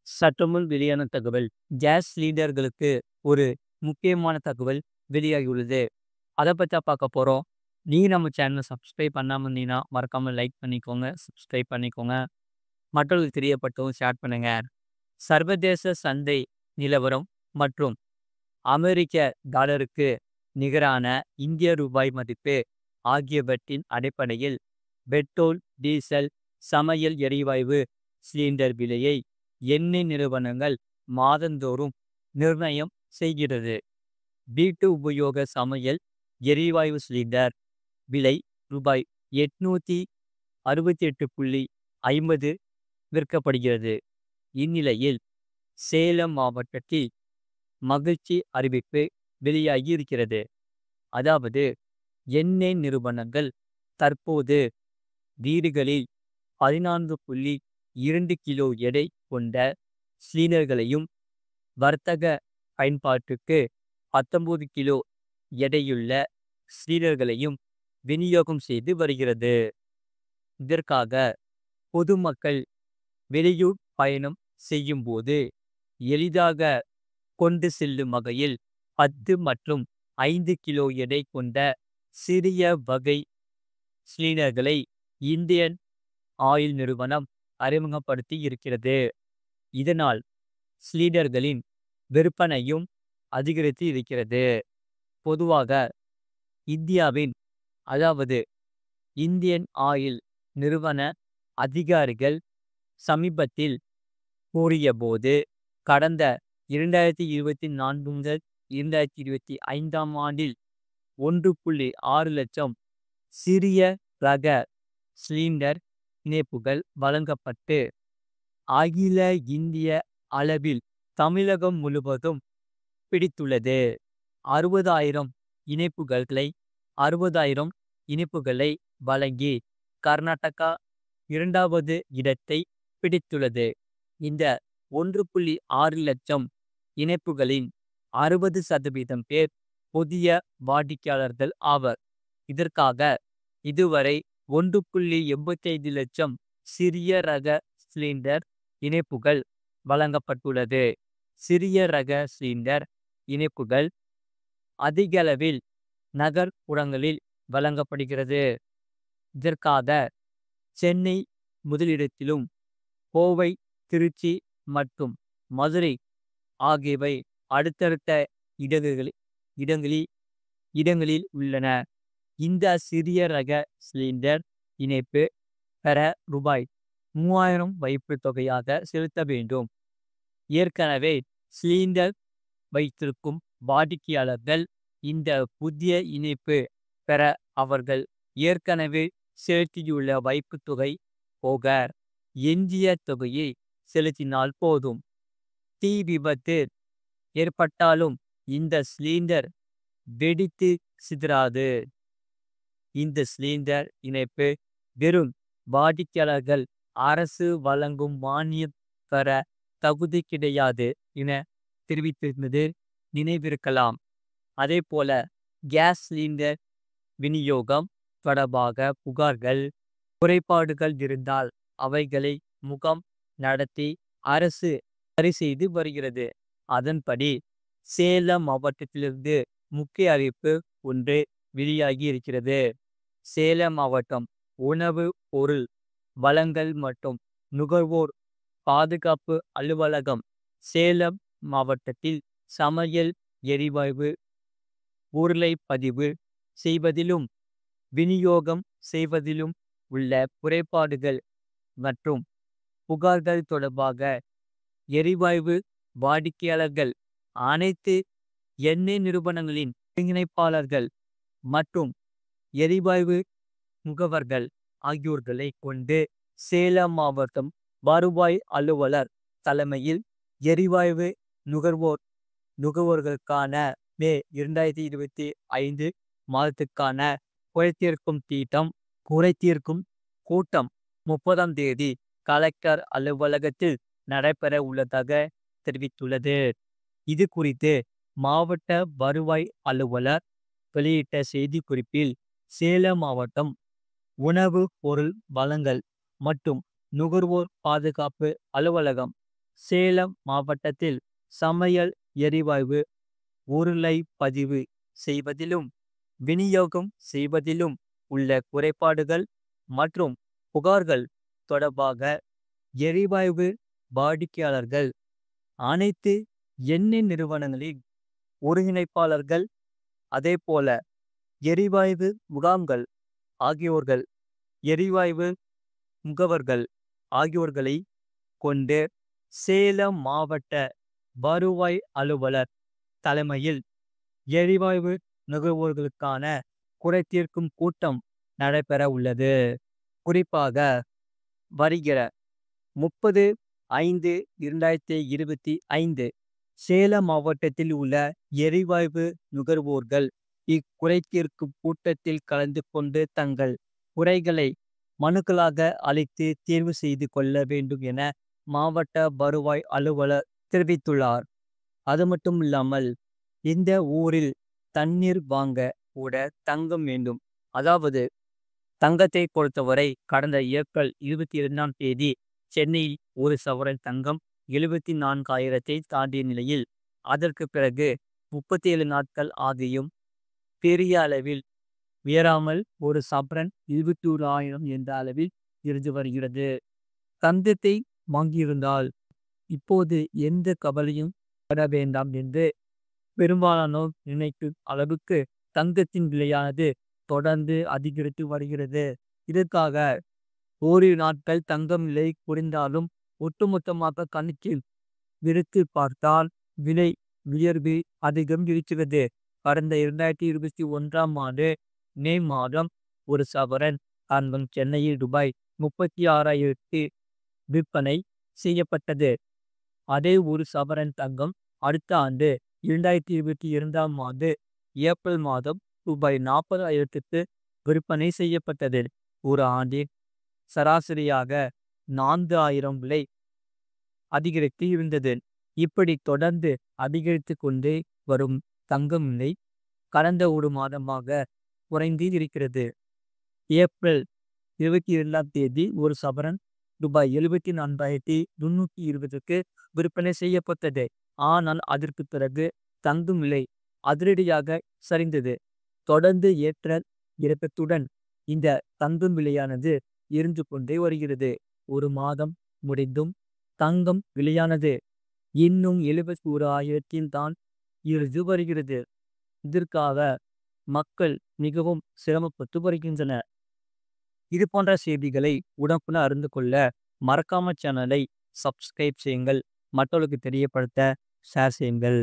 சற்றுமுன் வெளியான தகவல். கேஸ் சிலிண்டர்களுக்கு ஒரு முக்கியமான தகவல் வெளியாகியுள்ளது. அத பத்தி தான் பார்க்க போறோம். நீங்க நம்ம சேனல சப்ஸ்கிரைப் பண்ணாம இருந்தீங்கன்னா, மறக்காம லைக் பண்ணிக்கோங்க, சப்ஸ்கிரைப் பண்ணிக்கோங்க. மற்றவர்களுக்கு தெரியப்படுத்தவும் ஷேர் பண்ணுங்க. சர்வதேச சந்தை நிலவரம் மற்றும் அமெரிக்க டாலருக்கு நிகரான இந்திய ரூபாய் மதிப்பு ஆகியவற்றின் அடிப்படையில் பெட்ரோல், டீசல், சமையல் எரிவாயு சிலிண்டர் விலையை எண்ணெய் நிறுவனங்கள் மாதந்தோறும் நிர்ணயம் செய்கிறது. வீட்டு உபயோக சமையல் எரிவாயு சிலிண்டர் விலை ரூபாய் 868.50 விற்கப்படுகிறது. இந்நிலையில் சேலம் மாவட்டத்தில் மகிழ்ச்சி அறிவிப்பு வெளியாகி இருக்கிறது. அதாவது எண்ணெய் நிறுவனங்கள் தற்போது வீடுகளில் 14.2 கிலோ எடை கொண்ட சிலிண்டர்களையும் வர்த்தக பயன்பாட்டுக்கு 19 கிலோ எடையுள்ள சிலிண்டர்களையும் விநியோகம் செய்து வருகிறது. இதற்காக பொதுமக்கள் வெளியூர் பயணம் செய்யும் போது எளிதாக கொண்டு செல்லும் வகையில் 10 மற்றும் 5 கிலோ எடை கொண்ட சிறிய வகை சிலிண்டர்களை இந்தியன் ஆயில் நிறுவனம் அறிமுகப்படுத்தி இருக்கிறது. இதனால் சிலிண்டர்களின் விற்பனையும் அதிகரித்து இருக்கிறது. பொதுவாக இந்தியாவின் அதாவது இந்தியன் ஆயில் நிறுவன அதிகாரிகள் சமீபத்தில் கூறியபோது கடந்த 2024 முதல் 2025ஆம் ஆண்டில் 1.6 லட்சம் சிறிய ரக சிலிண்டர் இணைப்புகள் வழங்கப்பட்டு அகில இந்திய அளவில் தமிழகம் முழுவதும் பிடித்துள்ளது. 60,000 இணைப்புகளை வழங்கி கர்நாடகா 2வது இடத்தை பிடித்துள்ளது. இந்த 1.6 லட்சம் இணைப்புகளின் 60% பேர் புதிய வாடிக்கையாளர்கள் ஆவர். இதற்காக இதுவரை 1.85 லட்சம் சிறிய ரக சிலிண்டர் இணைப்புகள் வழங்கப்பட்டுள்ளது. சிறிய ரக சிலிண்டர் இணைப்புகள் அதிகளவில் நகர்ப்புறங்களில் வழங்கப்படுகிறது. இதற்காக சென்னை முதலிடத்திலும் கோவை, திருச்சி மற்றும் மதுரை ஆகியவை அடுத்தடுத்த இடங்களில் உள்ளன. இந்த சிறிய ரக சிலிண்டர் இணைப்பு பெற ரூபாய் 3000 வைப்பு தொகையாக செலுத்த வேண்டும். ஏற்கனவே சிலிண்டர் வைத்திருக்கும் வாடிக்கையாளர்கள் இந்த புதிய இணைப்பு பெற அவர்கள் ஏற்கனவே செலுத்தியுள்ள வைப்பு தொகை போக எஞ்சிய தொகையை செலுத்தினால் போதும். தீ விபத்து ஏற்பட்டாலும் இந்த சிலிண்டர் வெடித்து சிதறாது. இந்த சிலிண்டர் இணைப்பு வெறும் வாடிக்கையாளர்கள் அரசு வழங்கும் மானியம் பெற தகுதி கிடையாது என தெரிவித்திருந்தது நினைவிருக்கலாம். அதேபோல கேஸ் சிலிண்டர் விநியோகம் தொடர்பாக புகார்கள், குறைபாடுகள் இருந்தால் அவைகளை முகாம் நடத்தி அரசு சரி செய்து வருகிறது. அதன்படி சேலம் மாவட்டத்திலிருந்து முக்கிய அறிவிப்பு ஒன்று வெளியாகி இருக்கிறது. சேலம் மாவட்டம் உணவு பொருள் வழங்கல் மற்றும் நுகர்வோர் பாதுகாப்பு அலுவலகம் சேலம் மாவட்டத்தில் சமையல் எரிவாயு பொருளை பதிவு செய்வதிலும் விநியோகம் செய்வதிலும் உள்ள குறைபாடுகள் மற்றும் புகார்கள் தொடர்பாக எரிவாயு வாடிக்கையாளர்கள் அனைத்து எண்ணெய் நிறுவனங்களின் ஒருங்கிணைப்பாளர்கள் மற்றும் எரிவாயு முகவர்கள் ஆகியோர்களை கொண்டு சேலம் மாவட்டம் வருவாய் அலுவலர் தலைமையில் எரிவாயு நுகர்வோர்களுக்கான மே 2025 மாதத்துக்கான குறைதீர்க்கும் கூட்டம் 30ஆம் தேதி கலெக்டர் அலுவலகத்தில் நடைபெற உள்ளதாக தெரிவித்துள்ளது. இது குறித்து மாவட்ட வருவாய் அலுவலர் வெளியிட்ட செய்திக்குறிப்பில் சேலம் மாவட்டம் உணவு பொருள் வழங்கல் மற்றும் நுகர்வோர் பாதுகாப்பு அலுவலகம் சேலம் மாவட்டத்தில் சமையல் எரிவாயு உருளை பதிவு செய்வதிலும் விநியோகம் செய்வதிலும் உள்ள குறைபாடுகள் மற்றும் புகார்கள் தொடர்பாக எரிவாயு வாடிக்கையாளர்கள் அனைத்து எண்ணெய் நிறுவனங்களின் ஒருங்கிணைப்பாளர்கள் அதேபோல எரிவாயு முகாம்கள் ஆகியோர்கள் எரிவாயு முகவர்கள் ஆகியோர்களை கொண்டு சேலம் மாவட்ட வருவாய் அலுவலர் தலைமையில் எரிவாயு நுகர்வோர்களுக்கான குறைதீர்க்கும் கூட்டம் நடைபெற உள்ளது. குறிப்பாக வருகிற 30/5/2025 சேலம் மாவட்டத்தில் உள்ள எரிவாயு நுகர்வோர்கள் இக்குறைதீர்க்கும் கூட்டத்தில் கலந்து கொண்டு தங்கள் குறைகளை மனுக்களாக அளித்து தேர்வு செய்து கொள்ள வேண்டும் என மாவட்ட வருவாய் அலுவலர் தெரிவித்துள்ளார். அது மட்டும் இல்லாமல் இந்த ஊரில் தண்ணீர் வாங்க கூட தங்கம் வேண்டும். அதாவது தங்கத்தை பொறுத்தவரை கடந்த ஏப்ரல் 22ஆம் தேதி சென்னையில் ஒரு சவரன் தங்கம் 74,000 தாண்டிய நிலையில் அதற்கு பிறகு 37 நாட்கள் ஆகியும் பெரிய அளவில் உயராமல் ஒரு சவரன் 21,000 என்ற அளவில் இருந்து வருகிறது. தங்கத்தை வாங்கியிருந்தால் இப்போது எந்த கவலையும் பட வேண்டாம் என்று பெரும்பாலானோர் நினைக்கும் அளவுக்கு தங்கத்தின் விலையானது தொடர்ந்து அதிகரித்து வருகிறது. இதற்காக ஓரிரு நாட்கள் தங்கம் விலை குறைந்தாலும் ஒட்டுமொத்தமாக கணக்கில் விரித்து பார்த்தால் விலை உயர்வு அதிகம் இருக்கிறது. கடந்த 2021ஆம் ஆண்டு மே மாதம் ஒரு சவரன் தங்கம் சென்னையில் ரூபாய் 36,000 விற்பனை செய்யப்பட்டது. அதே ஒரு சவரன் தங்கம் அடுத்த ஆண்டு 2022ஆம் ஆண்டு ஏப்ரல் மாதம் ரூபாய் 40,000 விற்பனை செய்யப்பட்டது. ஒரு ஆண்டில் சராசரியாக 4,000 விலை அதிகரித்து இருந்தது. இப்படி தொடர்ந்து அதிகரித்து கொண்டே வரும் தங்கம் விலை கடந்த ஒரு மாதமாக குறைந்து இருக்கிறது. ஏப்ரல் 22ஆம் தேதி ஒரு சவரன் ரூபாய் 74,320 விற்பனை செய்யப்பட்டது. ஆனால் அதற்கு பிறகு தங்கும் விலை அதிரடியாக சரிந்தது. தொடர்ந்து ஏற்ற இறக்கத்துடன் இந்த தங்கும் விலையானது இருந்து கொண்டே வருகிறது. ஒரு மாதம் முடிந்தும் தங்கம் விலையானது இன்னும் 71,000 தான் இருந்து வருகிறது. இதற்காக மக்கள் மிகவும் சிரமப்பட்டு வருகின்றனர். இது போன்ற செய்திகளை உடனுக்குடன் அறிந்து கொள்ள மறக்காம சேனலை சப்ஸ்கிரைப் செய்யுங்கள். மற்றவர்களுக்கு தெரியப்படுத்த ஷேர் செய்யுங்கள்.